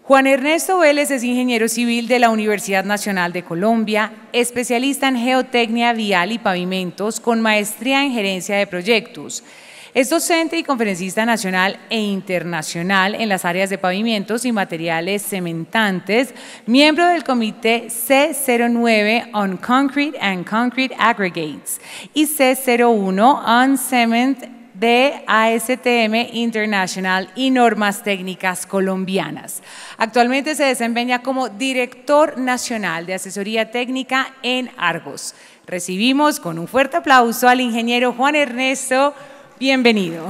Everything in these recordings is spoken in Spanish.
Juan Ernesto Vélez es ingeniero civil de la Universidad Nacional de Colombia, especialista en geotecnia vial y pavimentos con maestría en gerencia de proyectos. Es docente y conferencista nacional e internacional en las áreas de pavimentos y materiales cementantes, miembro del comité C09 on Concrete and Concrete Aggregates y C01 on Cement de ASTM International y normas técnicas colombianas. Actualmente se desempeña como director nacional de asesoría técnica en Argos. Recibimos con un fuerte aplauso al ingeniero Juan Ernesto. Bienvenido.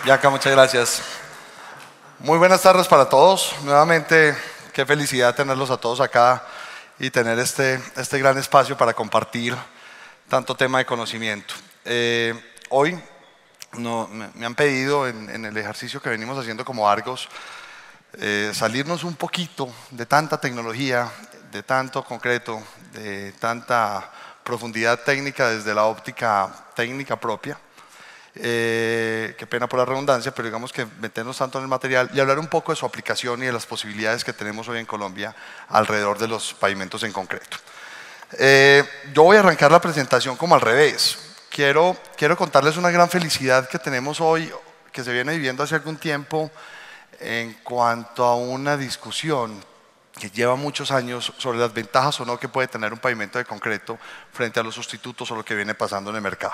Yaca, muchas gracias. Muy buenas tardes para todos. Nuevamente, qué felicidad tenerlos a todos acá y tener este gran espacio para compartir tanto tema de conocimiento. Hoy me han pedido en el ejercicio que venimos haciendo como Argos salirnos un poquito de tanta tecnología, de tanto concreto, de tanta profundidad técnica desde la óptica técnica propia. Qué pena por la redundancia, pero digamos que meternos tanto en el material y hablar un poco de su aplicación y de las posibilidades que tenemos hoy en Colombia alrededor de los pavimentos en concreto. Yo voy a arrancar la presentación como al revés. Quiero contarles una gran felicidad que tenemos hoy, que se viene viviendo hace algún tiempo en cuanto a una discusión que lleva muchos años sobre las ventajas o no que puede tener un pavimento de concreto frente a los sustitutos o lo que viene pasando en el mercado.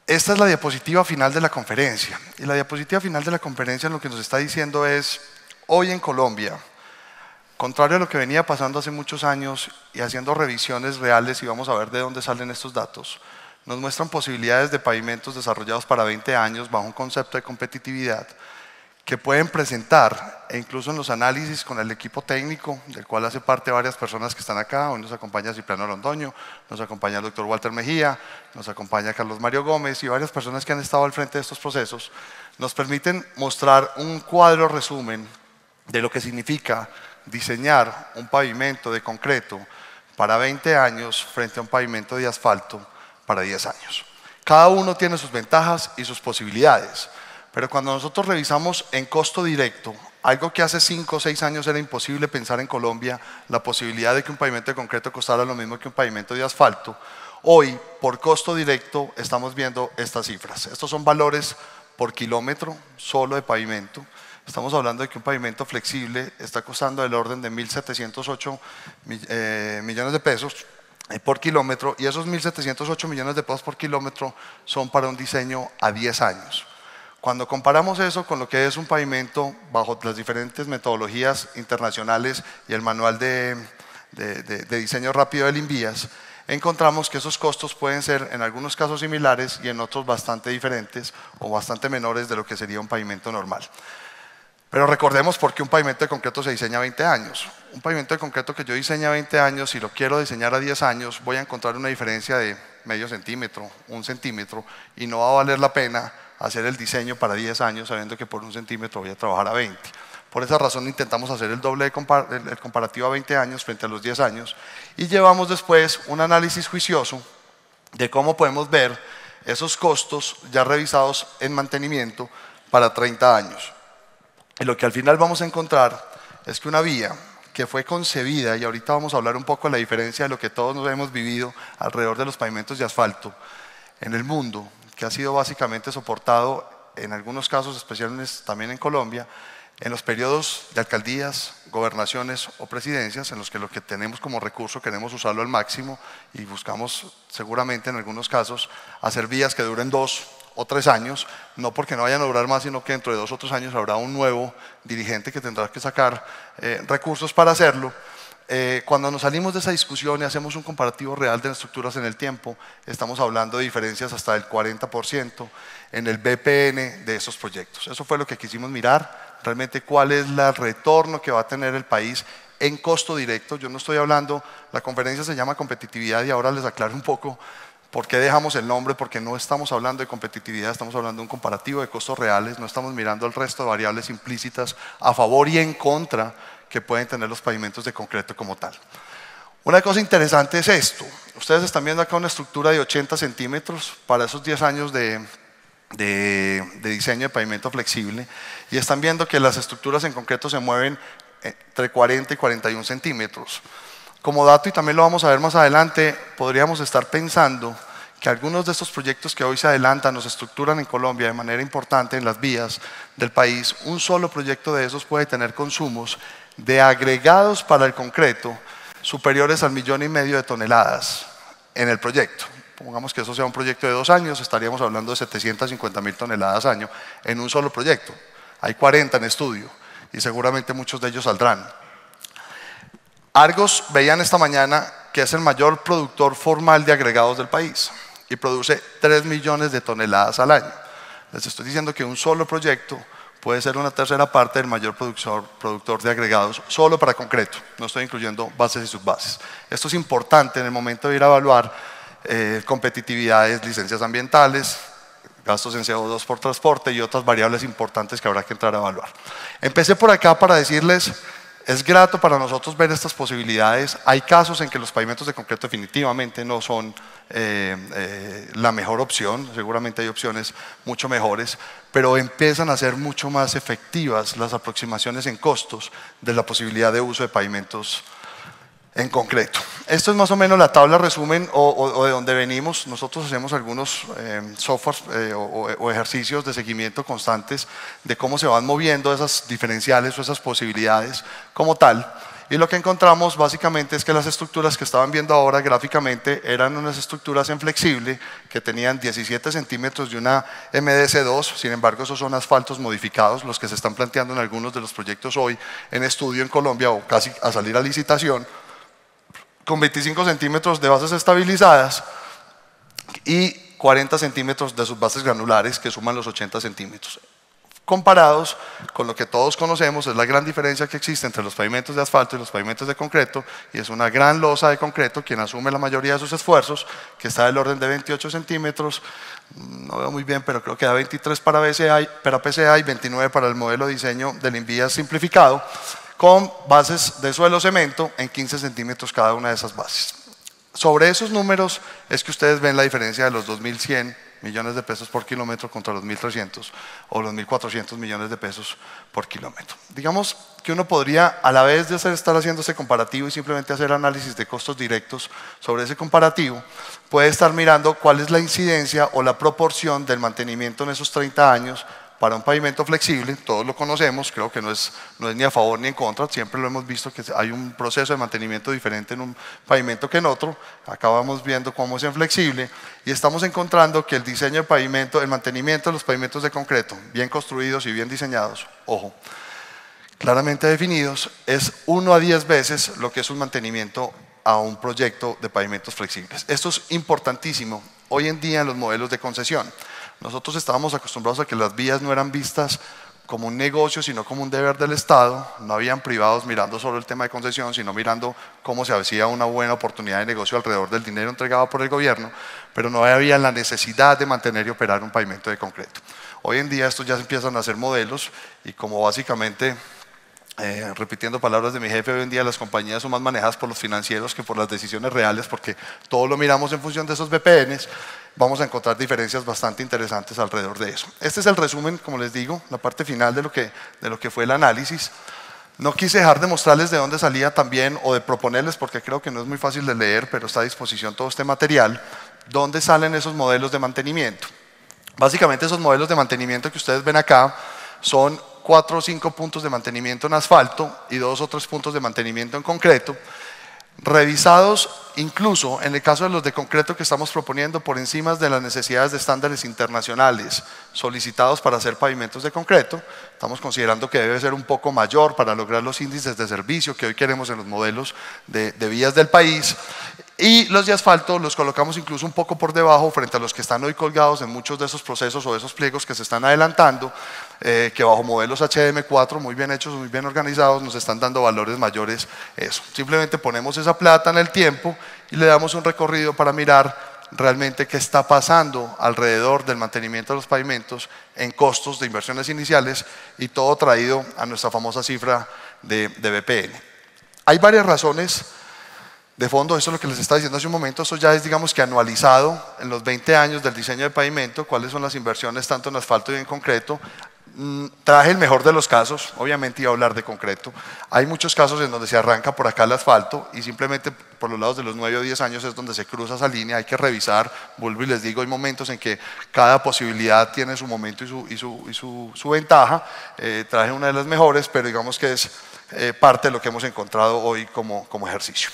Esta es la diapositiva final de la conferencia y la diapositiva final de la conferencia lo que nos está diciendo es, hoy en Colombia, contrario a lo que venía pasando hace muchos años y haciendo revisiones reales y vamos a ver de dónde salen estos datos, nos muestran posibilidades de pavimentos desarrollados para 20 años bajo un concepto de competitividad que pueden presentar, e incluso en los análisis con el equipo técnico, del cual hace parte varias personas que están acá. Hoy nos acompaña Cipriano Londoño, nos acompaña el doctor Walter Mejía, nos acompaña Carlos Mario Gómez y varias personas que han estado al frente de estos procesos, nos permiten mostrar un cuadro resumen de lo que significa diseñar un pavimento de concreto para 20 años frente a un pavimento de asfalto para 10 años. Cada uno tiene sus ventajas y sus posibilidades, pero cuando nosotros revisamos en costo directo, algo que hace 5 o 6 años era imposible pensar en Colombia, la posibilidad de que un pavimento de concreto costara lo mismo que un pavimento de asfalto, hoy por costo directo estamos viendo estas cifras. Estos son valores por kilómetro solo de pavimento. Estamos hablando de que un pavimento flexible está costando del orden de 1.708 millones de pesos por kilómetro y esos 1.708 millones de pesos por kilómetro son para un diseño a 10 años. Cuando comparamos eso con lo que es un pavimento bajo las diferentes metodologías internacionales y el manual de diseño rápido del INVIAS, encontramos que esos costos pueden ser en algunos casos similares y en otros bastante diferentes o bastante menores de lo que sería un pavimento normal. Pero recordemos por qué un pavimento de concreto se diseña a 20 años. Un pavimento de concreto que yo diseñe a 20 años, si lo quiero diseñar a 10 años, voy a encontrar una diferencia de medio centímetro, 1 centímetro, y no va a valer la pena hacer el diseño para 10 años sabiendo que por 1 centímetro voy a trabajar a 20. Por esa razón intentamos hacer el doble el comparativo a 20 años frente a los 10 años y llevamos después un análisis juicioso de cómo podemos ver esos costos ya revisados en mantenimiento para 30 años. Y lo que al final vamos a encontrar es que una vía que fue concebida, y ahorita vamos a hablar un poco de la diferencia de lo que todos nos hemos vivido alrededor de los pavimentos de asfalto en el mundo, que ha sido básicamente soportado en algunos casos, especialmente también en Colombia, en los periodos de alcaldías, gobernaciones o presidencias, en los que lo que tenemos como recurso queremos usarlo al máximo y buscamos seguramente en algunos casos hacer vías que duren 2 o 3 años, no porque no vayan a durar más, sino que dentro de 2 o 3 años habrá un nuevo dirigente que tendrá que sacar recursos para hacerlo. Cuando nos salimos de esa discusión y hacemos un comparativo real de las estructuras en el tiempo, estamos hablando de diferencias hasta del 40% en el BPN de esos proyectos. Eso fue lo que quisimos mirar, realmente cuál es el retorno que va a tener el país en costo directo. Yo no estoy hablando, la conferencia se llama competitividad y ahora les aclaro un poco por qué dejamos el nombre, porque no estamos hablando de competitividad, estamos hablando de un comparativo de costos reales, no estamos mirando el resto de variables implícitas a favor y en contra que pueden tener los pavimentos de concreto como tal. Una cosa interesante es esto. Ustedes están viendo acá una estructura de 80 centímetros para esos 10 años de diseño de pavimento flexible y están viendo que las estructuras en concreto se mueven entre 40 y 41 centímetros. Como dato, y también lo vamos a ver más adelante, podríamos estar pensando que algunos de estos proyectos que hoy se adelantan o se estructuran en Colombia de manera importante en las vías del país, un solo proyecto de esos puede tener consumos de agregados para el concreto superiores al 1,5 millones de toneladas en el proyecto. Pongamos que eso sea un proyecto de 2 años, estaríamos hablando de 750.000 toneladas año en un solo proyecto. Hay 40 en estudio y seguramente muchos de ellos saldrán. Argos veían esta mañana que es el mayor productor formal de agregados del país y produce 3 millones de toneladas al año. Les estoy diciendo que un solo proyecto puede ser una tercera parte del mayor productor de agregados solo para concreto. No estoy incluyendo bases y subbases. Esto es importante en el momento de ir a evaluar competitividades, licencias ambientales, gastos en CO2 por transporte y otras variables importantes que habrá que entrar a evaluar. Empecé por acá para decirles, es grato para nosotros ver estas posibilidades. Hay casos en que los pavimentos de concreto definitivamente no son la mejor opción, seguramente hay opciones mucho mejores, pero empiezan a ser mucho más efectivas las aproximaciones en costos de la posibilidad de uso de pavimentos en concreto. Esto es más o menos la tabla resumen o de donde venimos. Nosotros hacemos algunos softwares o ejercicios de seguimiento constantes de cómo se van moviendo esas diferenciales o esas posibilidades como tal. Y lo que encontramos básicamente es que las estructuras que estaban viendo ahora gráficamente eran unas estructuras en flexible que tenían 17 centímetros de una MDC2, sin embargo esos son asfaltos modificados, los que se están planteando en algunos de los proyectos hoy en estudio en Colombia o casi a salir a licitación, con 25 centímetros de bases estabilizadas y 40 centímetros de sus bases granulares que suman los 80 centímetros. Comparados con lo que todos conocemos, es la gran diferencia que existe entre los pavimentos de asfalto y los pavimentos de concreto, y es una gran losa de concreto quien asume la mayoría de sus esfuerzos, que está del orden de 28 centímetros, no veo muy bien, pero creo que da 23 para PCA y 29 para el modelo de diseño del Invías simplificado, con bases de suelo cemento en 15 centímetros cada una de esas bases. Sobre esos números es que ustedes ven la diferencia de los 2.100 millones de pesos por kilómetro contra los 1.300 o los 1.400 millones de pesos por kilómetro. Digamos que uno podría, a la vez de estar haciendo ese comparativo y simplemente hacer análisis de costos directos sobre ese comparativo, puede estar mirando cuál es la incidencia o la proporción del mantenimiento en esos 30 años para un pavimento flexible. Todos lo conocemos, creo que no es ni a favor ni en contra, siempre lo hemos visto que hay un proceso de mantenimiento diferente en un pavimento que en otro. Acá vamos viendo cómo es en flexible y estamos encontrando que el diseño de pavimento, el mantenimiento de los pavimentos de concreto, bien construidos y bien diseñados, ojo, claramente definidos, es 1 a 10 veces lo que es un mantenimiento a un proyecto de pavimentos flexibles. Esto es importantísimo hoy en día en los modelos de concesión. Nosotros estábamos acostumbrados a que las vías no eran vistas como un negocio, sino como un deber del Estado. No habían privados mirando solo el tema de concesión, sino mirando cómo se hacía una buena oportunidad de negocio alrededor del dinero entregado por el gobierno, pero no había la necesidad de mantener y operar un pavimento de concreto. Hoy en día estos ya empiezan a ser modelos y como básicamente, repitiendo palabras de mi jefe, hoy en día las compañías son más manejadas por los financieros que por las decisiones reales, porque todo lo miramos en función de esos BPNs. Vamos a encontrar diferencias bastante interesantes alrededor de eso. Este es el resumen, como les digo, la parte final de lo que fue el análisis. No quise dejar de mostrarles de dónde salía también o de proponerles, porque creo que no es muy fácil de leer, pero está a disposición todo este material, dónde salen esos modelos de mantenimiento. Básicamente esos modelos de mantenimiento que ustedes ven acá son 4 o 5 puntos de mantenimiento en asfalto y 2 o 3 puntos de mantenimiento en concreto, revisados incluso en el caso de los de concreto que estamos proponiendo por encima de las necesidades de estándares internacionales solicitados para hacer pavimentos de concreto. Estamos considerando que debe ser un poco mayor para lograr los índices de servicio que hoy queremos en los modelos de vías del país. Y los de asfalto los colocamos incluso un poco por debajo frente a los que están hoy colgados en muchos de esos procesos o esos pliegos que se están adelantando, que bajo modelos HM4 muy bien hechos, muy bien organizados, nos están dando valores mayores. Eso. Simplemente ponemos esa plata en el tiempo y le damos un recorrido para mirar realmente qué está pasando alrededor del mantenimiento de los pavimentos en costos de inversiones iniciales y todo traído a nuestra famosa cifra de BPN. Hay varias razones De fondo, eso es lo que les estaba diciendo hace un momento, eso ya es, digamos que anualizado en los 20 años del diseño de pavimento, cuáles son las inversiones tanto en asfalto y en concreto. Traje el mejor de los casos, obviamente iba a hablar de concreto. Hay muchos casos en donde se arranca por acá el asfalto y simplemente por los lados de los 9 o 10 años es donde se cruza esa línea, hay que revisar, vuelvo y les digo, hay momentos en que cada posibilidad tiene su momento y su ventaja. Traje una de las mejores, pero digamos que es parte de lo que hemos encontrado hoy como ejercicio.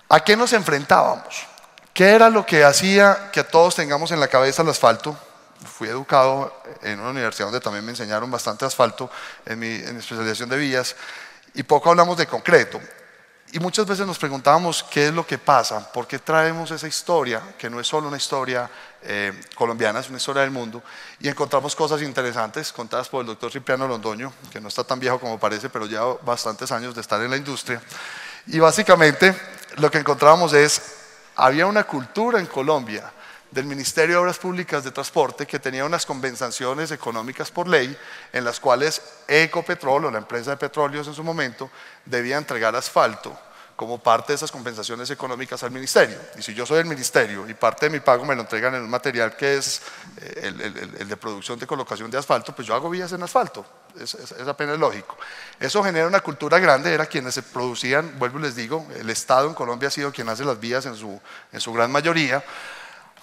¿A qué nos enfrentábamos? ¿Qué era lo que hacía que todos tengamos en la cabeza el asfalto? Fui educado en una universidad donde también me enseñaron bastante asfalto en mi especialización de vías y poco hablamos de concreto. Y muchas veces nos preguntábamos qué es lo que pasa, por qué traemos esa historia, que no es solo una historia colombiana, es una historia del mundo, y encontramos cosas interesantes contadas por el doctor Cipriano Londoño, que no está tan viejo como parece, pero lleva bastantes años de estar en la industria. Y básicamente lo que encontrábamos es, había una cultura en Colombia del Ministerio de Obras Públicas de Transporte que tenía unas compensaciones económicas por ley en las cuales Ecopetrol, o la empresa de petróleos en su momento, debía entregar asfalto como parte de esas compensaciones económicas al ministerio. Y si yo soy el ministerio y parte de mi pago me lo entregan en un material que es el de producción de colocación de asfalto, pues yo hago vías en asfalto, es apenas lógico. Eso genera una cultura grande, era quienes se producían, vuelvo y les digo, el Estado en Colombia ha sido quien hace las vías en su gran mayoría,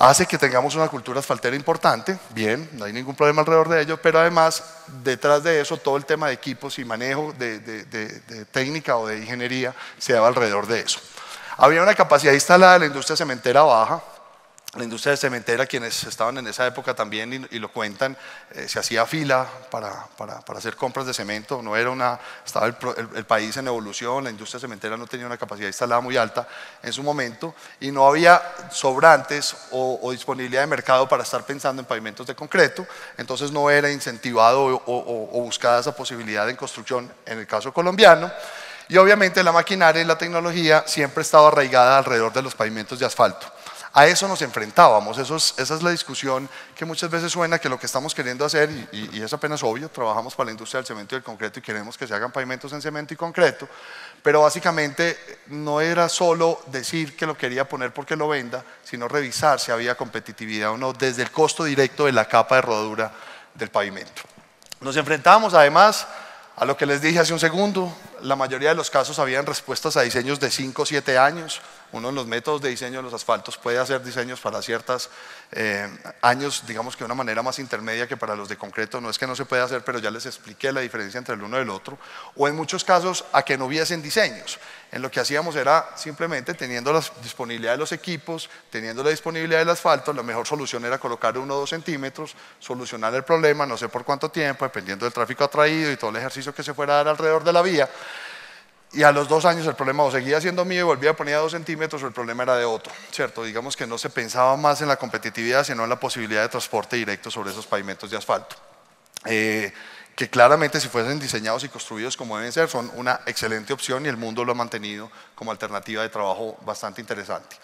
hace que tengamos una cultura asfaltera importante, bien, no hay ningún problema alrededor de ello, pero además detrás de eso todo el tema de equipos y manejo de técnica o de ingeniería se daba alrededor de eso. Había una capacidad instalada de la industria cementera baja. La industria cementera, quienes estaban en esa época también y lo cuentan, se hacía fila para hacer compras de cemento, estaba el país en evolución, la industria cementera no tenía una capacidad instalada muy alta en su momento y no había sobrantes o disponibilidad de mercado para estar pensando en pavimentos de concreto, entonces no era incentivado o buscada esa posibilidad en construcción en el caso colombiano. Y obviamente la maquinaria y la tecnología siempre estaba arraigada alrededor de los pavimentos de asfalto. A eso nos enfrentábamos, esa es la discusión que muchas veces suena que lo que estamos queriendo hacer, y es apenas obvio, trabajamos para la industria del cemento y del concreto y queremos que se hagan pavimentos en cemento y concreto, pero básicamente no era solo decir que lo quería poner porque lo venda, sino revisar si había competitividad o no desde el costo directo de la capa de rodadura del pavimento. Nos enfrentábamos además a lo que les dije hace un segundo, la mayoría de los casos habían respuestas a diseños de 5 o 7 años. Uno de los métodos de diseño de los asfaltos puede hacer diseños para ciertos años, digamos que de una manera más intermedia que para los de concreto. No es que no se pueda hacer, pero ya les expliqué la diferencia entre el uno y el otro. O en muchos casos a que no hubiesen diseños. En lo que hacíamos era simplemente teniendo la disponibilidad de los equipos, teniendo la disponibilidad del asfalto, la mejor solución era colocar 1 o 2 centímetros, solucionar el problema, no sé por cuánto tiempo, dependiendo del tráfico atraído y todo el ejercicio que se fuera a dar alrededor de la vía. Y a los 2 años el problema o seguía siendo mío y volvía a poner a 2 centímetros o el problema era de otro, ¿cierto? Digamos que no se pensaba más en la competitividad, sino en la posibilidad de transporte directo sobre esos pavimentos de asfalto. Que claramente si fuesen diseñados y construidos como deben ser, son una excelente opción y el mundo lo ha mantenido como alternativa de trabajo bastante interesante.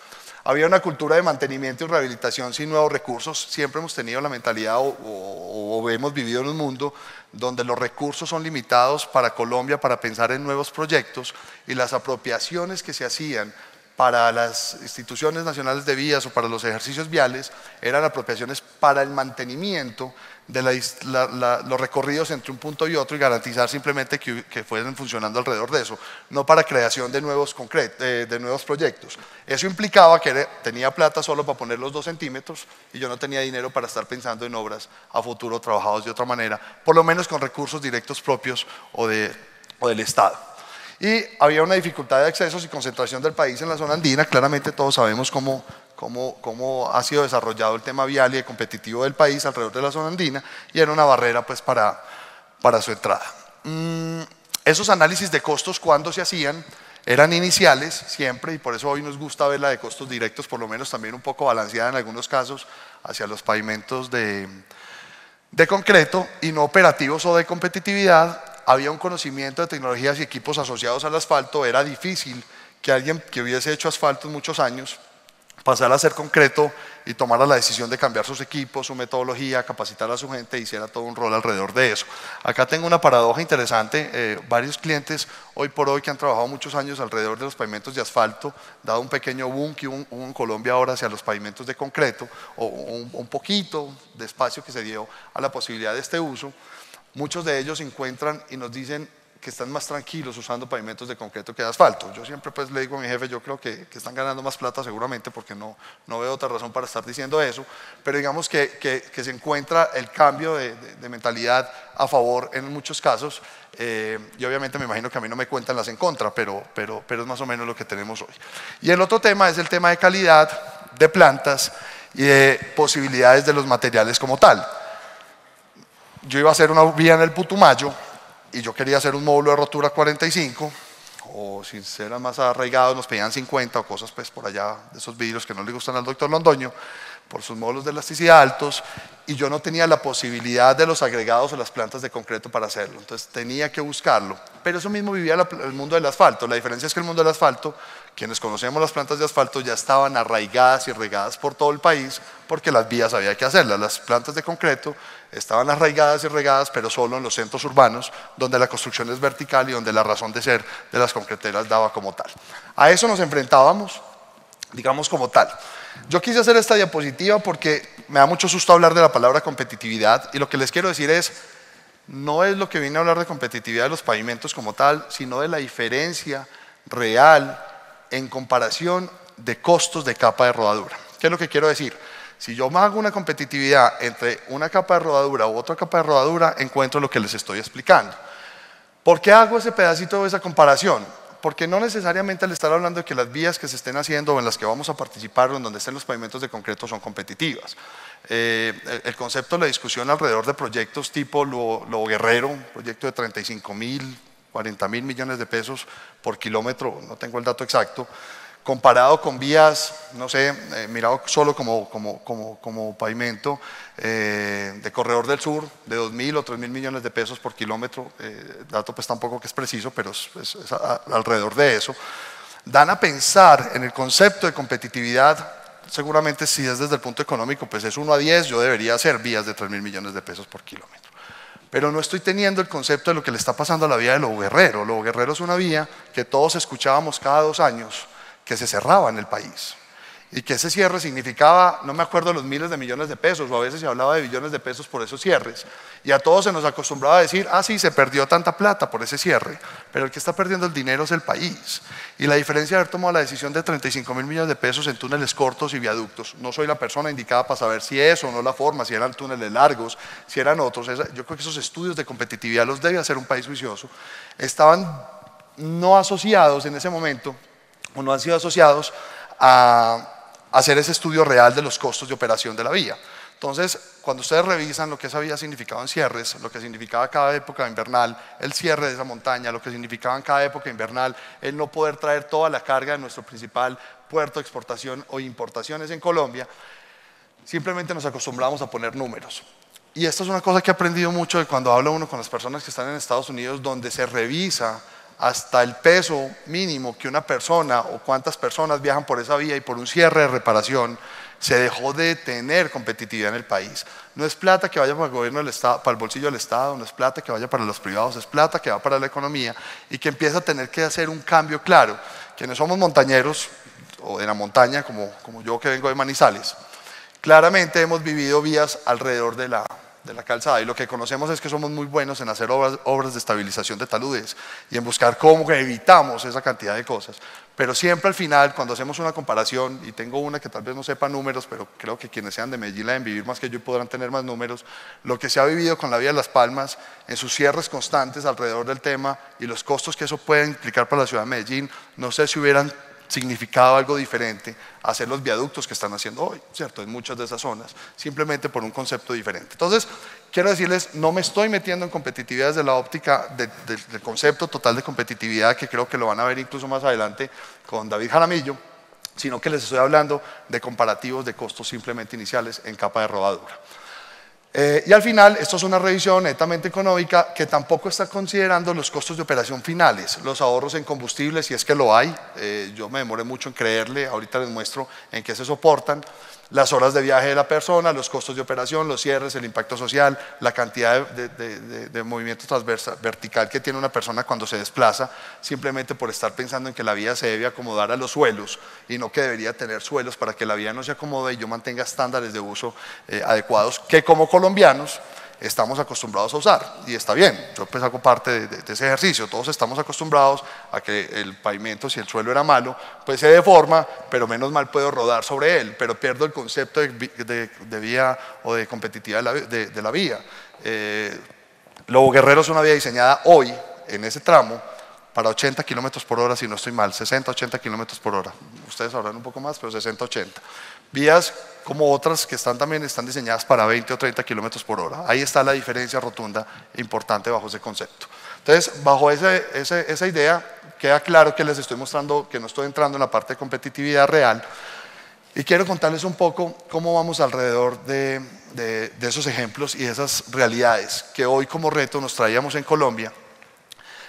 Había una cultura de mantenimiento y rehabilitación sin nuevos recursos. Siempre hemos tenido la mentalidad o hemos vivido en un mundo donde los recursos son limitados para Colombia para pensar en nuevos proyectos y las apropiaciones que se hacían para las instituciones nacionales de vías o para los ejercicios viales eran apropiaciones para el mantenimiento de los recorridos entre un punto y otro y garantizar simplemente que fueran funcionando alrededor de eso, no para creación de nuevos proyectos. Eso implicaba que tenía plata solo para poner los 2 centímetros y yo no tenía dinero para estar pensando en obras a futuro trabajados de otra manera, por lo menos con recursos directos propios o del Estado. Y había una dificultad de accesos y concentración del país en la zona andina. Claramente todos sabemos cómo ha sido desarrollado el tema vial y competitivo del país alrededor de la zona andina y era una barrera pues, para su entrada. Esos análisis de costos cuando se hacían eran iniciales siempre y por eso hoy nos gusta ver la de costos directos, por lo menos también un poco balanceada en algunos casos hacia los pavimentos de concreto y no operativos o de competitividad. Había un conocimiento de tecnologías y equipos asociados al asfalto, era difícil que alguien que hubiese hecho asfalto en muchos años pasar a ser concreto y tomara la decisión de cambiar sus equipos, su metodología, capacitar a su gente, hiciera todo un rol alrededor de eso. Acá tengo una paradoja interesante, varios clientes hoy por hoy que han trabajado muchos años alrededor de los pavimentos de asfalto, dado un pequeño boom que hubo en Colombia ahora hacia los pavimentos de concreto, o un poquito de espacio que se dio a la posibilidad de este uso, muchos de ellos se encuentran y nos dicen que están más tranquilos usando pavimentos de concreto que de asfalto. Yo siempre pues le digo a mi jefe, yo creo que están ganando más plata seguramente, porque no veo otra razón para estar diciendo eso, pero digamos que se encuentra el cambio de mentalidad a favor en muchos casos, y obviamente me imagino que a mí no me cuentan las en contra, pero es más o menos lo que tenemos hoy. Y el otro tema es el tema de calidad de plantas y de posibilidades de los materiales como tal. Yo iba a hacer una vía en el Putumayo, y yo quería hacer un módulo de rotura 45, o si eran más arraigados nos pedían 50 o cosas pues por allá de esos vidrios que no le gustan al doctor Londoño, por sus módulos de elasticidad altos, y yo no tenía la posibilidad de los agregados o las plantas de concreto para hacerlo, entonces tenía que buscarlo. Pero eso mismo vivía el mundo del asfalto. La diferencia es que el mundo del asfalto, quienes conocemos las plantas de asfalto, ya estaban arraigadas y regadas por todo el país, porque las vías había que hacerlas. Las plantas de concreto estaban arraigadas y regadas, pero solo en los centros urbanos, donde la construcción es vertical y donde la razón de ser de las concreteras daba como tal. A eso nos enfrentábamos, digamos como tal. Yo quise hacer esta diapositiva porque me da mucho susto hablar de la palabra competitividad, y lo que les quiero decir es, no es lo que vine a hablar de competitividad de los pavimentos como tal, sino de la diferencia real en comparación de costos de capa de rodadura. ¿Qué es lo que quiero decir? Si yo hago una competitividad entre una capa de rodadura u otra capa de rodadura, encuentro lo que les estoy explicando. ¿Por qué hago ese pedacito de esa comparación? Porque no necesariamente al estar hablando de que las vías que se estén haciendo o en las que vamos a participar o en donde estén los pavimentos de concreto son competitivas. El concepto de la discusión alrededor de proyectos tipo Lobo Guerrero, un proyecto de 35.000, 40.000 millones de pesos por kilómetro, no tengo el dato exacto, comparado con vías, no sé, mirado solo como pavimento de Corredor del Sur, de 2.000 o 3.000 millones de pesos por kilómetro, dato pues tampoco que es preciso, pero es alrededor de eso, dan a pensar en el concepto de competitividad. Seguramente si es desde el punto económico, pues es 1 a 10, yo debería hacer vías de 3.000 millones de pesos por kilómetro. Pero no estoy teniendo el concepto de lo que le está pasando a la vía de Lobo Guerrero. Lobo Guerrero es una vía que todos escuchábamos cada 2 años, que se cerraba en el país, y que ese cierre significaba, no me acuerdo los miles de millones de pesos, o a veces se hablaba de billones de pesos por esos cierres, y a todos se nos acostumbraba a decir, ah sí, se perdió tanta plata por ese cierre, pero el que está perdiendo el dinero es el país. Y la diferencia de haber tomado la decisión de 35.000 millones de pesos en túneles cortos y viaductos, no soy la persona indicada para saber si es o no la forma, si eran túneles largos, si eran otros. Yo creo que esos estudios de competitividad los debe hacer un país juicioso. Estaban no asociados en ese momento, o no han sido asociados a hacer ese estudio real de los costos de operación de la vía. Entonces, cuando ustedes revisan lo que esa vía significaba en cierres, lo que significaba cada época invernal, el cierre de esa montaña, lo que significaba en cada época invernal, el no poder traer toda la carga de nuestro principal puerto de exportación o importaciones en Colombia, simplemente nos acostumbramos a poner números. Y esto es una cosa que he aprendido mucho de cuando habla uno con las personas que están en Estados Unidos, donde se revisa hasta el peso mínimo que una persona o cuántas personas viajan por esa vía, y por un cierre de reparación se dejó de tener competitividad en el país. No es plata que vaya para el gobierno del Estado, para el bolsillo del Estado, no es plata que vaya para los privados, es plata que va para la economía, y que empieza a tener que hacer un cambio claro. Quienes somos montañeros o de la montaña, como yo que vengo de Manizales, claramente hemos vivido vías alrededor de la calzada, y lo que conocemos es que somos muy buenos en hacer obras de estabilización de taludes y en buscar cómo evitamos esa cantidad de cosas, pero siempre al final, cuando hacemos una comparación, y tengo una que tal vez no sepa números, pero creo que quienes sean de Medellín la deben vivir más que yo y podrán tener más números, lo que se ha vivido con la vía de Las Palmas en sus cierres constantes alrededor del tema y los costos que eso puede implicar para la ciudad de Medellín, no sé si hubieran significado algo diferente a hacer los viaductos que están haciendo hoy, ¿cierto? En muchas de esas zonas, simplemente por un concepto diferente. Entonces, quiero decirles, no me estoy metiendo en competitividad desde la óptica del concepto total de competitividad, que creo que lo van a ver incluso más adelante con David Jaramillo, sino que les estoy hablando de comparativos de costos simplemente iniciales en capa de rodadura. Y al final, esto es una revisión netamente económica que tampoco está considerando los costos de operación finales, los ahorros en combustible, si es que lo hay. Yo me demoré mucho en creerle, ahorita les muestro en qué se soportan. Las horas de viaje de la persona, los costos de operación, los cierres, el impacto social, la cantidad de movimiento transversal, vertical que tiene una persona cuando se desplaza, simplemente por estar pensando en que la vía se debe acomodar a los suelos y no que debería tener suelos para que la vía no se acomode y yo mantenga estándares de uso adecuados que como colombianos estamos acostumbrados a usar, y está bien, yo pues hago parte de ese ejercicio, todos estamos acostumbrados a que el pavimento, si el suelo era malo, pues se deforma, pero menos mal puedo rodar sobre él, pero pierdo el concepto de vía o de competitividad de la vía. Lobo Guerrero es una vía diseñada hoy, en ese tramo, para 80 kilómetros por hora, si no estoy mal, 60, 80 kilómetros por hora, ustedes sabrán un poco más, pero 60, 80. Vías como otras que también están diseñadas para 20 o 30 kilómetros por hora. Ahí está la diferencia rotunda importante bajo ese concepto. Entonces, bajo esa idea, queda claro que les estoy mostrando que no estoy entrando en la parte de competitividad real y quiero contarles un poco cómo vamos alrededor de esos ejemplos y esas realidades que hoy como reto nos traíamos en Colombia,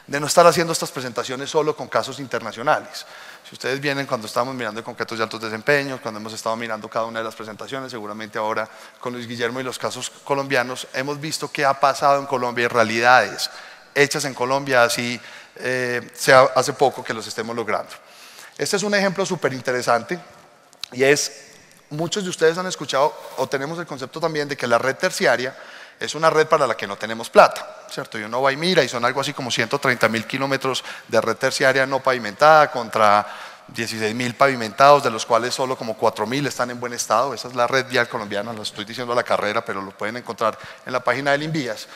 de no estar haciendo estas presentaciones solo con casos internacionales. Si ustedes vienen cuando estábamos mirando concretos de altos desempeños, cuando hemos estado mirando cada una de las presentaciones, seguramente ahora con Luis Guillermo y los casos colombianos, hemos visto qué ha pasado en Colombia y realidades hechas en Colombia, así hace poco que los estemos logrando. Este es un ejemplo súper interesante y muchos de ustedes han escuchado o tenemos el concepto también de que la red terciaria es una red para la que no tenemos plata, ¿cierto? Y uno va y mira y son algo así como 130.000 kilómetros de red terciaria no pavimentada contra 16.000 pavimentados, de los cuales solo como 4.000 están en buen estado. Esa es la red vial colombiana, lo estoy diciendo a la carrera, pero lo pueden encontrar en la página del INVIAS.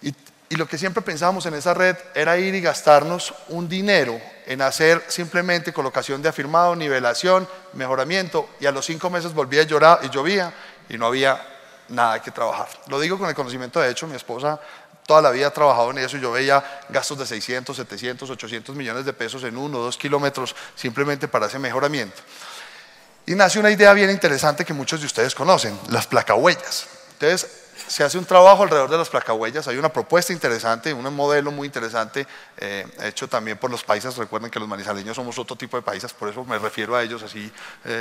Y lo que siempre pensábamos en esa red era ir y gastarnos un dinero en hacer simplemente colocación de afirmado, nivelación, mejoramiento, y a los 5 meses volvía y llovía y no había nada que trabajar. Lo digo con el conocimiento de hecho, mi esposa toda la vida ha trabajado en eso y yo veía gastos de 600, 700, 800 millones de pesos en 1 o 2 kilómetros simplemente para ese mejoramiento. Y nace una idea bien interesante que muchos de ustedes conocen, las placahuellas. Entonces, se hace un trabajo alrededor de las placahuellas, hay una propuesta interesante, un modelo muy interesante hecho también por los paisas. Recuerden que los manizaleños somos otro tipo de paisas, por eso me refiero a ellos así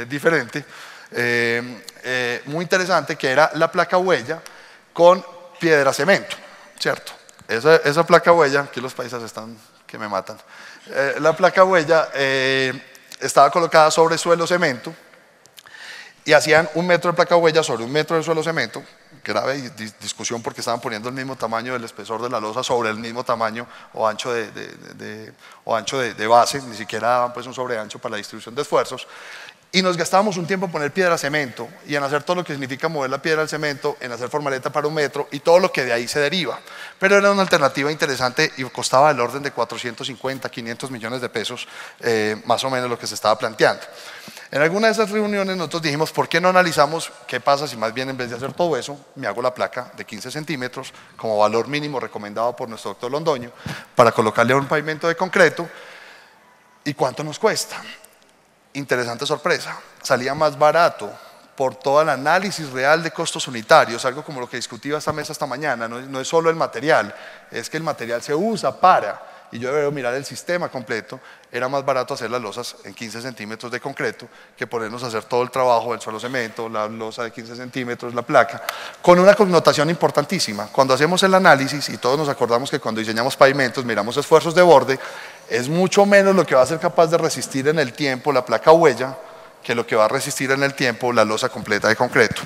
diferente. Muy interesante, que era la placahuella con piedra cemento, ¿cierto? Esa placahuella, aquí los paisas están que me matan, la placahuella estaba colocada sobre suelo cemento y hacían 1 metro de placahuella sobre 1 metro de suelo cemento. Grave discusión porque estaban poniendo el mismo tamaño del espesor de la losa sobre el mismo tamaño o ancho de base, ni siquiera daban pues un sobreancho para la distribución de esfuerzos. Y nos gastábamos un tiempo en poner piedra cemento y en hacer todo lo que significa mover la piedra al cemento, en hacer formaleta para 1 metro y todo lo que de ahí se deriva. Pero era una alternativa interesante y costaba del orden de 450, 500 millones de pesos, más o menos lo que se estaba planteando. En alguna de esas reuniones nosotros dijimos, ¿por qué no analizamos qué pasa si más bien en vez de hacer todo eso, me hago la placa de 15 centímetros como valor mínimo recomendado por nuestro doctor Londoño para colocarle a un pavimento de concreto? ¿Y cuánto nos cuesta? Interesante sorpresa, salía más barato por todo el análisis real de costos unitarios, algo como lo que discutía esta mesa esta mañana. No es solo el material, es que el material se usa para, y yo debo mirar el sistema completo. Era más barato hacer las losas en 15 centímetros de concreto que ponernos a hacer todo el trabajo del suelo cemento, la losa de 15 centímetros, la placa, con una connotación importantísima. Cuando hacemos el análisis, y todos nos acordamos que cuando diseñamos pavimentos miramos esfuerzos de borde, es mucho menos lo que va a ser capaz de resistir en el tiempo la placa huella que lo que va a resistir en el tiempo la losa completa de concreto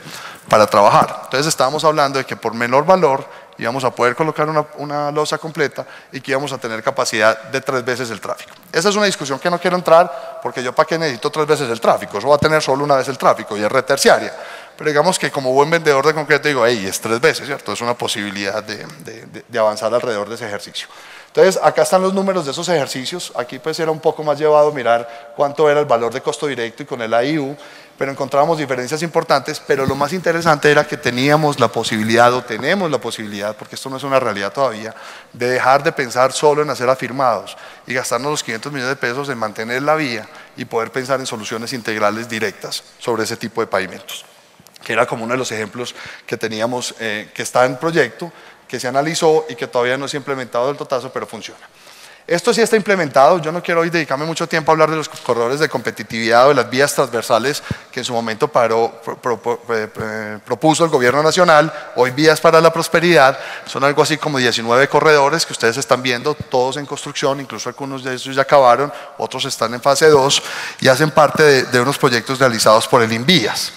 para trabajar. Entonces estábamos hablando de que por menor valor íbamos a poder colocar una losa completa y que íbamos a tener capacidad de 3 veces el tráfico. Esa es una discusión que no quiero entrar porque yo para qué necesito 3 veces el tráfico, eso va a tener solo 1 vez el tráfico y es red terciaria. Pero digamos que como buen vendedor de concreto digo, hey, es 3 veces, ¿cierto? Es una posibilidad de avanzar alrededor de ese ejercicio. Entonces, acá están los números de esos ejercicios. Aquí pues era un poco más llevado mirar cuánto era el valor de costo directo y con el AIU, pero encontrábamos diferencias importantes. Pero lo más interesante era que teníamos la posibilidad, o tenemos la posibilidad, porque esto no es una realidad todavía, de dejar de pensar solo en hacer afirmados y gastarnos los 500 millones de pesos en mantener la vía y poder pensar en soluciones integrales directas sobre ese tipo de pavimentos. que era como uno de los ejemplos que teníamos, que está en proyecto, que se analizó y que todavía no se ha implementado del totazo, pero funciona. Esto sí está implementado. Yo no quiero hoy dedicarme mucho tiempo a hablar de los corredores de competitividad o de las vías transversales que en su momento propuso el gobierno nacional. Hoy vías para la prosperidad son algo así como 19 corredores que ustedes están viendo, todos en construcción, incluso algunos de ellos ya acabaron, otros están en fase 2 y hacen parte de unos proyectos realizados por el INVIAS.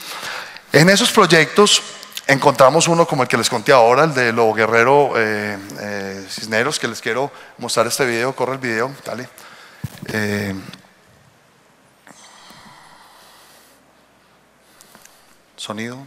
En esos proyectos encontramos uno como el que les conté ahora, el de Lobo Guerrero Cisneros, que les quiero mostrar este video. Corre el video, dale. Sonido.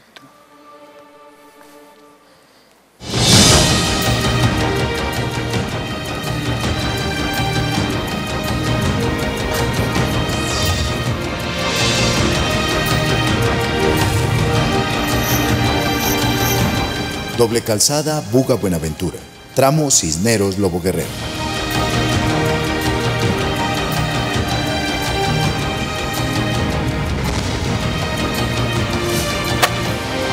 Doble calzada Buga Buenaventura, tramo Cisneros Lobo Guerrero.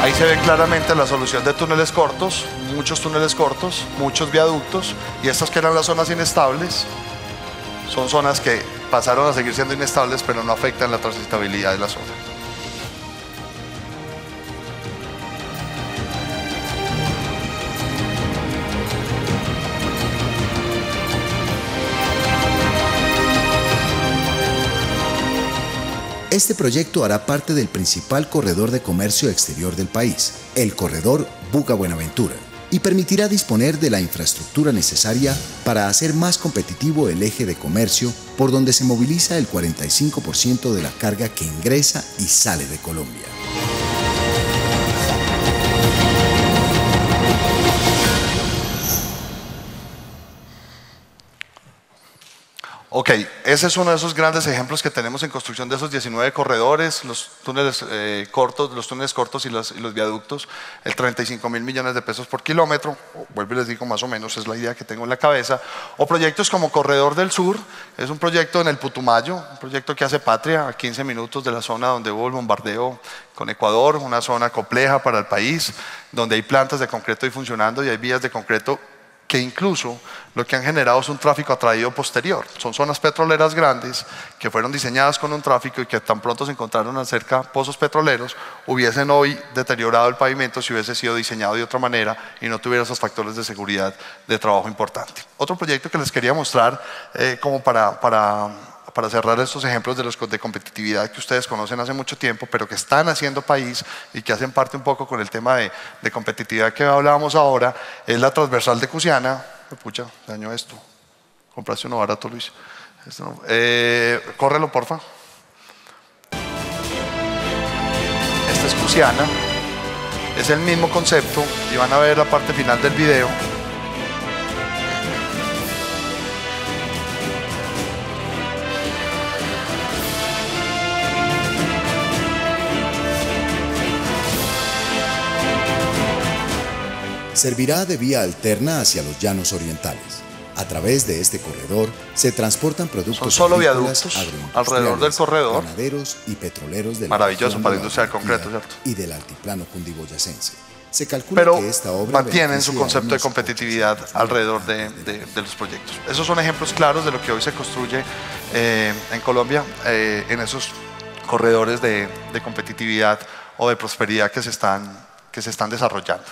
Ahí se ve claramente la solución de túneles cortos, muchos viaductos, y estas que eran las zonas inestables, son zonas que pasaron a seguir siendo inestables, pero no afectan la transitabilidad de la zona. Este proyecto hará parte del principal corredor de comercio exterior del país, el corredor Buga Buenaventura, y permitirá disponer de la infraestructura necesaria para hacer más competitivo el eje de comercio por donde se moviliza el 45% de la carga que ingresa y sale de Colombia. Ok, ese es uno de esos grandes ejemplos que tenemos en construcción de esos 19 corredores, los túneles cortos y los viaductos, el 35.000 millones de pesos por kilómetro, vuelvo y les digo, más o menos es la idea que tengo en la cabeza, o proyectos como Corredor del Sur, es un proyecto en el Putumayo, un proyecto que hace patria a 15 minutos de la zona donde hubo el bombardeo con Ecuador, una zona compleja para el país, donde hay plantas de concreto y funcionando y hay vías de concreto que incluso lo que han generado es un tráfico atraído posterior. Son zonas petroleras grandes que fueron diseñadas con un tráfico y que tan pronto se encontraron cerca pozos petroleros, hubiesen hoy deteriorado el pavimento si hubiese sido diseñado de otra manera y no tuviera esos factores de seguridad de trabajo importante. Otro proyecto que les quería mostrar como para cerrar estos ejemplos de competitividad que ustedes conocen hace mucho tiempo, pero que están haciendo país y que hacen parte un poco con el tema de competitividad que hablábamos ahora, es la transversal de Cusiana. Pucha, daño esto. Compraste uno barato, Luis. Esto no. Córrelo, porfa. Esta es Cusiana. Es el mismo concepto y van a ver la parte final del video. Servirá de vía alterna hacia los llanos orientales. A través de este corredor se transportan productos son solo viaductos alrededor del corredor, ganaderos y petroleros del maravilloso para la industria del concreto, ¿cierto? Y del altiplano cundiboyacense. Se calcula que esta obra mantienen su concepto de competitividad alrededor de los proyectos. Esos son ejemplos claros de lo que hoy se construye en Colombia, en esos corredores de competitividad o de prosperidad que se están desarrollando.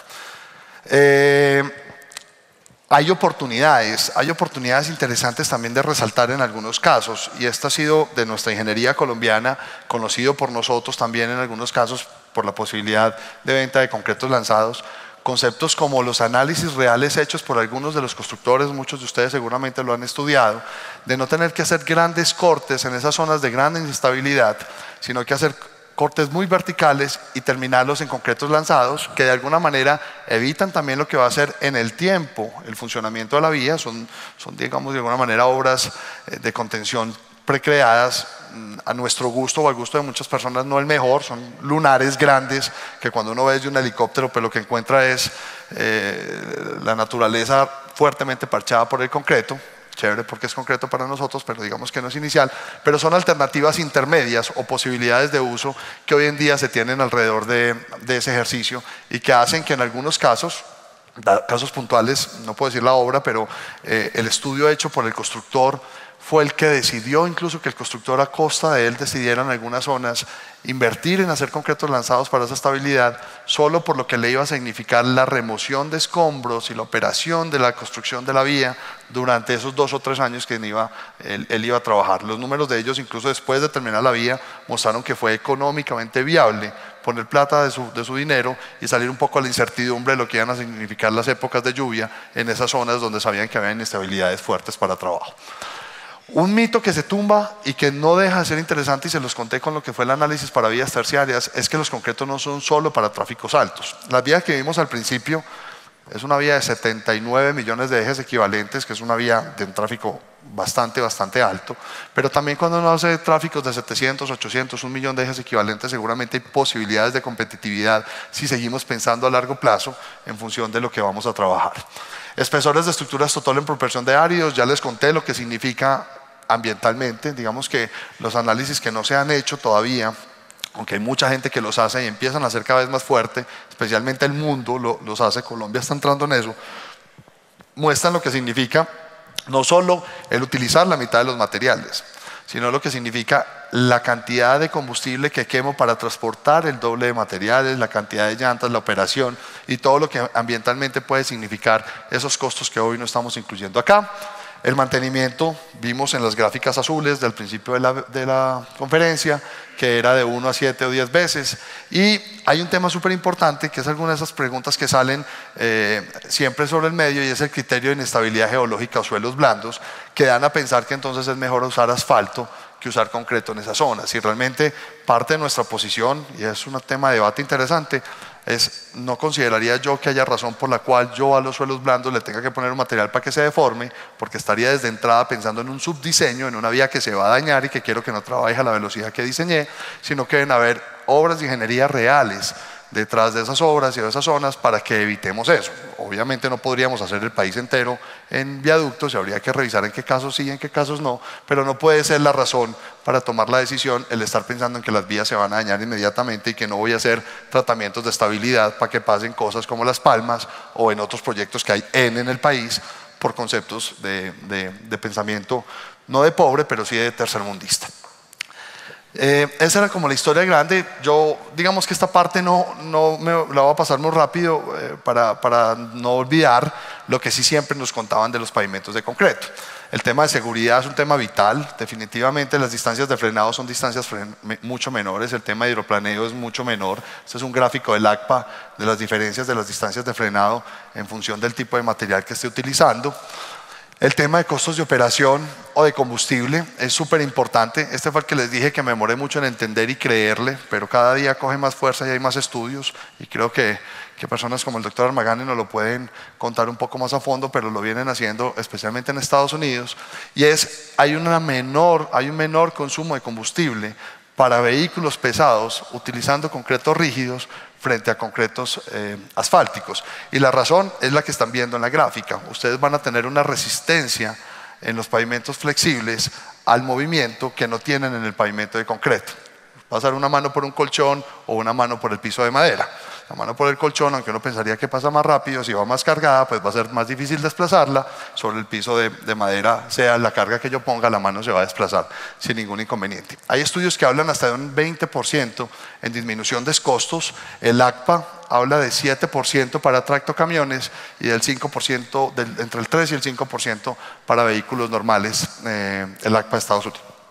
Hay oportunidades interesantes también de resaltar en algunos casos, y esta ha sido de nuestra ingeniería colombiana, conocido por nosotros también en algunos casos por la posibilidad de venta de concretos lanzados, conceptos como los análisis reales hechos por algunos de los constructores, muchos de ustedes seguramente lo han estudiado, de no tener que hacer grandes cortes en esas zonas de gran inestabilidad, sino que hacer cortes muy verticales y terminarlos en concretos lanzados que de alguna manera evitan también lo que va a ser en el tiempo el funcionamiento de la vía. Son digamos de alguna manera obras de contención precreadas a nuestro gusto o al gusto de muchas personas, no el mejor, son lunares grandes que cuando uno ve desde un helicóptero pues lo que encuentra es la naturaleza fuertemente parchada por el concreto, chévere porque es concreto para nosotros, pero digamos que no es inicial, pero son alternativas intermedias o posibilidades de uso que hoy en día se tienen alrededor de ese ejercicio y que hacen que en algunos casos puntuales, no puedo decir la obra, pero el estudio hecho por el constructor fue el que decidió, incluso que el constructor a costa de él decidiera en algunas zonas invertir en hacer concretos lanzados para esa estabilidad, solo por lo que le iba a significar la remoción de escombros y la operación de la construcción de la vía durante esos 2 o 3 años que él iba a trabajar. Los números de ellos, incluso después de terminar la vía, mostraron que fue económicamente viable poner plata de su dinero y salir un poco a la incertidumbre de lo que iban a significar las épocas de lluvia en esas zonas donde sabían que había inestabilidades fuertes para trabajo. Un mito que se tumba y que no deja de ser interesante, y se los conté con lo que fue el análisis para vías terciarias, es que los concretos no son solo para tráficos altos. Las vías que vimos al principio es una vía de 79 millones de ejes equivalentes, que es una vía de un tráfico bastante alto, pero también cuando uno hace tráficos de 700, 800, 1 millón de ejes equivalentes, seguramente hay posibilidades de competitividad si seguimos pensando a largo plazo en función de lo que vamos a trabajar. Espesores de estructuras total en proporción de áridos, ya les conté lo que significa ambientalmente. Digamos que los análisis que no se han hecho todavía, aunque hay mucha gente que los hace y empiezan a ser cada vez más fuerte, especialmente el mundo los hace, Colombia está entrando en eso, muestran lo que significa no solo el utilizar la mitad de los materiales, sino lo que significa la cantidad de combustible que quemo para transportar el doble de materiales, la cantidad de llantas, la operación y todo lo que ambientalmente puede significar esos costos que hoy no estamos incluyendo acá. El mantenimiento, vimos en las gráficas azules del principio de la conferencia, que era de 1 a 7 o 10 veces. Y hay un tema súper importante, que es alguna de esas preguntas que salen siempre sobre el medio, y es el criterio de inestabilidad geológica o suelos blandos, que dan a pensar que entonces es mejor usar asfalto que usar concreto en esa zona. Si realmente parte de nuestra posición, y es un tema de debate interesante, no consideraría yo que haya razón por la cual yo a los suelos blandos le tenga que poner un material para que se deforme, porque estaría desde entrada pensando en un subdiseño, en una vía que se va a dañar y que quiero que no trabaje a la velocidad que diseñé, sino que deben haber obras de ingeniería reales detrás de esas obras y de esas zonas para que evitemos eso. Obviamente no podríamos hacer el país entero en viaductos y habría que revisar en qué casos sí y en qué casos no, pero no puede ser la razón para tomar la decisión el estar pensando en que las vías se van a dañar inmediatamente y que no voy a hacer tratamientos de estabilidad para que pasen cosas como Las Palmas o en otros proyectos que hay en el país por conceptos de pensamiento no de pobre, pero sí de tercermundista. Esa era como la historia grande. Yo, digamos que esta parte no me la voy a pasar muy rápido para no olvidar lo que sí siempre nos contaban de los pavimentos de concreto. El tema de seguridad es un tema vital. Definitivamente las distancias de frenado son distancias mucho menores. El tema de hidroplaneo es mucho menor. Este es un gráfico del ACPA de las diferencias de las distancias de frenado en función del tipo de material que esté utilizando. El tema de costos de operación o de combustible es súper importante. Este fue el que les dije que me demoré mucho en entender y creerle, pero cada día coge más fuerza y hay más estudios, y creo que personas como el doctor Armagani nos lo pueden contar un poco más a fondo, pero lo vienen haciendo especialmente en Estados Unidos, y hay un menor consumo de combustible para vehículos pesados utilizando concretos rígidos frente a concretos asfálticos. Y la razón es la que están viendo en la gráfica. Ustedes van a tener una resistencia en los pavimentos flexibles al movimiento que no tienen en el pavimento de concreto. Pasar una mano por un colchón o una mano por el piso de madera. La mano por el colchón, aunque uno pensaría que pasa más rápido, si va más cargada, pues va a ser más difícil desplazarla. Sobre el piso de madera, sea la carga que yo ponga, la mano se va a desplazar sin ningún inconveniente. Hay estudios que hablan hasta de un 20% en disminución de costos. El ACPA habla de 7% para tractocamiones y del 5%, entre el 3 y el 5% para vehículos normales, el ACPA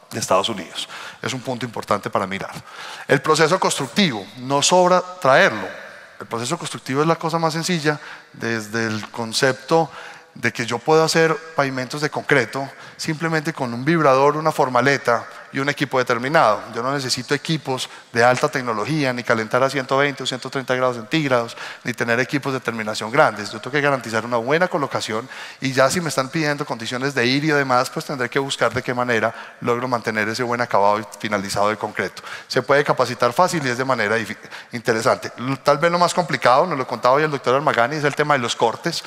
de Estados Unidos. Es un punto importante para mirar. El proceso constructivo, no sobra traerlo. El proceso constructivo es la cosa más sencilla, desde el concepto de que yo puedo hacer pavimentos de concreto simplemente con un vibrador, una formaleta y un equipo determinado. Yo no necesito equipos de alta tecnología, ni calentar a 120 o 130 grados centígrados, ni tener equipos de terminación grandes. Yo tengo que garantizar una buena colocación, y ya si me están pidiendo condiciones de ir y demás, pues tendré que buscar de qué manera logro mantener ese buen acabado y finalizado de concreto. Se puede capacitar fácil y es de manera interesante. Tal vez lo más complicado, nos lo contaba hoy el doctor Armagani, es el tema de los cortes.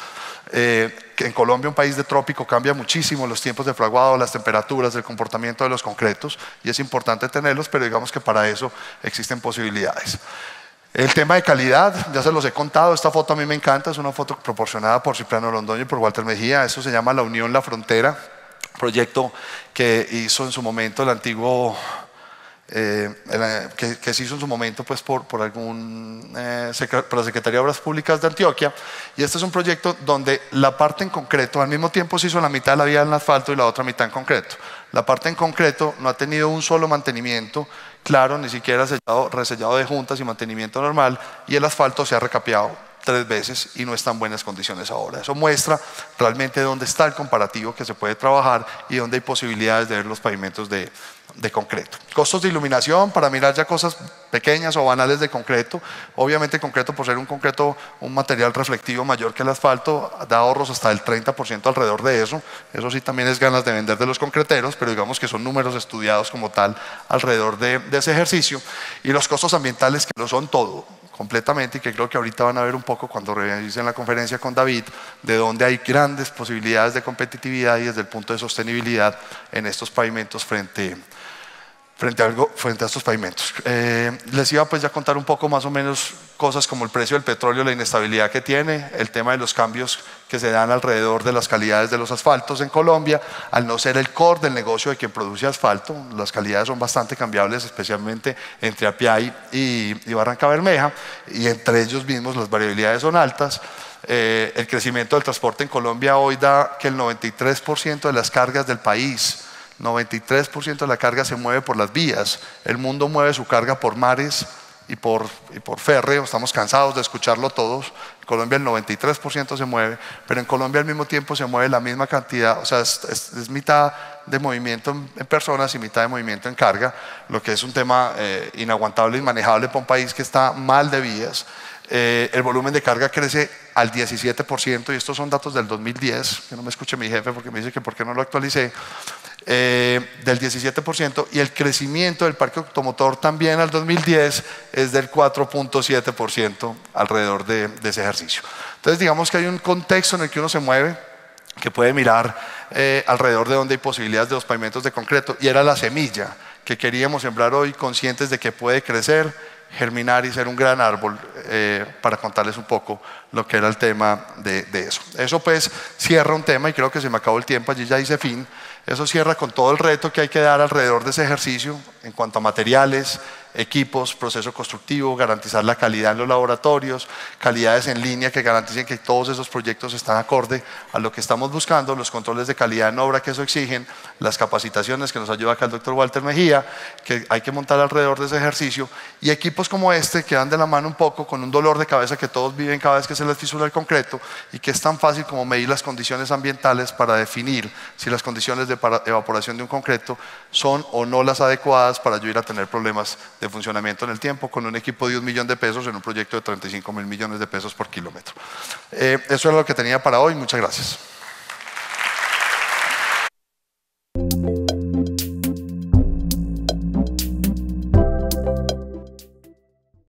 Que en Colombia, un país de trópico, cambia muchísimo los tiempos de fraguado, las temperaturas, el comportamiento de los concretos, y es importante tenerlos, pero digamos que para eso existen posibilidades. El tema de calidad, ya se los he contado, esta foto a mí me encanta, es una foto proporcionada por Cipriano Londoño y por Walter Mejía. Eso se llama La Unión La Frontera, proyecto que hizo en su momento el antiguo, que se hizo en su momento pues, por la Secretaría de Obras Públicas de Antioquia. Y este es un proyecto donde la parte en concreto, al mismo tiempo se hizo la mitad de la vía en asfalto y la otra mitad en concreto. La parte en concreto no ha tenido un solo mantenimiento claro, ni siquiera resellado de juntas y mantenimiento normal, y el asfalto se ha recapeado 3 veces y no está en buenas condiciones ahora. Eso muestra realmente dónde está el comparativo que se puede trabajar y dónde hay posibilidades de ver los pavimentos de concreto. Costos de iluminación, para mirar ya cosas pequeñas o banales de concreto. Obviamente el concreto, por ser un material reflectivo mayor que el asfalto, da ahorros hasta el 30% alrededor de eso. Eso sí también es ganas de vender de los concreteros, pero digamos que son números estudiados como tal alrededor de ese ejercicio. Y los costos ambientales, que lo son todo completamente, y que creo que ahorita van a ver un poco cuando revisen la conferencia con David, de dónde hay grandes posibilidades de competitividad y desde el punto de sostenibilidad en estos pavimentos frente a estos pavimentos. Les iba pues ya a contar un poco más o menos cosas como el precio del petróleo, la inestabilidad que tiene, el tema de los cambios que se dan alrededor de las calidades de los asfaltos en Colombia. Al no ser el core del negocio de quien produce asfalto, las calidades son bastante cambiables, especialmente entre Apiay y Barranca Bermeja, y entre ellos mismos las variabilidades son altas. El crecimiento del transporte en Colombia hoy da que el 93% de las cargas del país, 93% de la carga se mueve por las vías. El mundo mueve su carga por mares y por férreo. Estamos cansados de escucharlo todos. En Colombia el 93% se mueve, pero en Colombia al mismo tiempo se mueve la misma cantidad, o sea, es mitad de movimiento en personas y mitad de movimiento en carga, lo que es un tema inaguantable e inmanejable para un país que está mal de vías. El volumen de carga crece al 17%, y estos son datos del 2010, que no me escuche mi jefe porque me dice que por qué no lo actualicé. Del 17%, y el crecimiento del parque automotor también al 2010 es del 4.7% alrededor de ese ejercicio. Entonces digamos que hay un contexto en el que uno se mueve, que puede mirar alrededor de donde hay posibilidades de los pavimentos de concreto, y era la semilla que queríamos sembrar hoy, conscientes de que puede crecer, germinar y ser un gran árbol, para contarles un poco lo que era el tema de eso. Eso pues cierra un tema, y creo que se me acabó el tiempo, allí ya hice fin. Eso cierra con todo el reto que hay que dar alrededor de ese ejercicio en cuanto a materiales, equipos, proceso constructivo, garantizar la calidad en los laboratorios, calidades en línea que garanticen que todos esos proyectos están acorde a lo que estamos buscando, los controles de calidad en obra que eso exigen, las capacitaciones que nos ayuda acá el doctor Walter Mejía, que hay que montar alrededor de ese ejercicio, y equipos como este que dan de la mano un poco con un dolor de cabeza que todos viven cada vez que se les fisura el concreto, y que es tan fácil como medir las condiciones ambientales para definir si las condiciones de evaporación de un concreto son o no las adecuadas para yo ir a tener problemas de funcionamiento en el tiempo, con un equipo de $1 millón en un proyecto de 35.000 millones de pesos por kilómetro. Eso era lo que tenía para hoy. Muchas gracias.